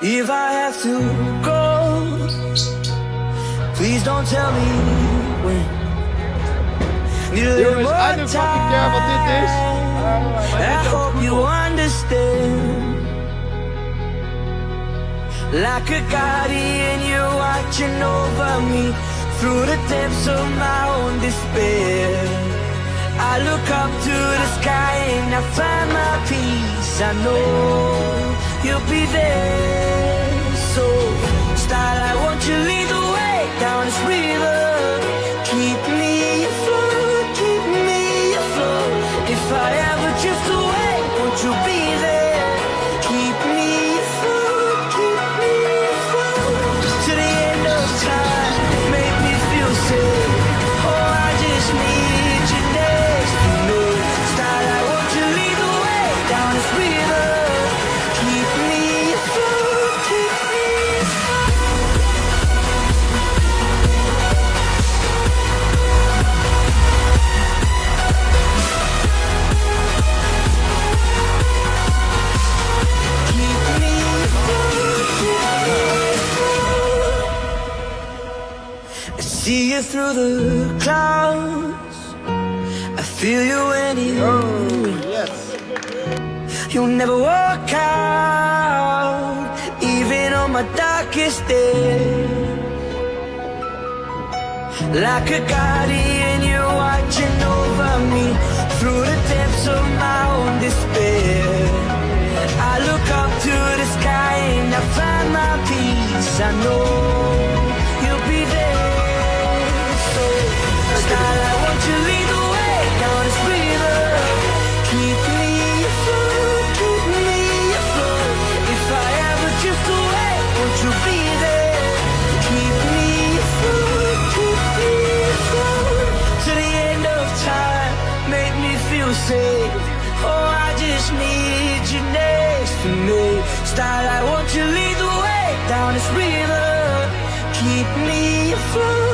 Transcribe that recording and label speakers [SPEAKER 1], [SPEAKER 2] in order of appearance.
[SPEAKER 1] If I have to go, please don't tell me when.
[SPEAKER 2] Jongens, I don't fucking care wat dit is.
[SPEAKER 1] I hope you understand. Like a guardian, you're watching over me through the depths of my own despair. I look up to the sky and I find my peace. I know you'll be there. So, starlight, won't you lead the way down this river? Keep me afloat, keep me afloat. If I ever drift away, won't you be there? Keep me afloat, keep me afloat. To the end of time, make me feel safe. Oh, I just need you next to me. Starlight, won't you lead the way down this river? Keep me afloat, keep me afloat. Keep me afloat, keep me afloat. I see you through the clouds. I feel you when you.
[SPEAKER 2] Oh, yes.
[SPEAKER 1] You'll never walk out, even on my darkest day. Like a guardian, you're watching over me through the depths of my own despair. I look up to the sky and I find my peace. I know you'll be there. So, starlight, won't you lead the way down this river? Keep me afloat, keep me afloat. If I ever drift away, won't you be there? Keep me afloat, keep me afloat. To the end of time, make me feel safe. Oh, I just need you next to me. Starlight, won't you lead the way down this river? Keep me afloat.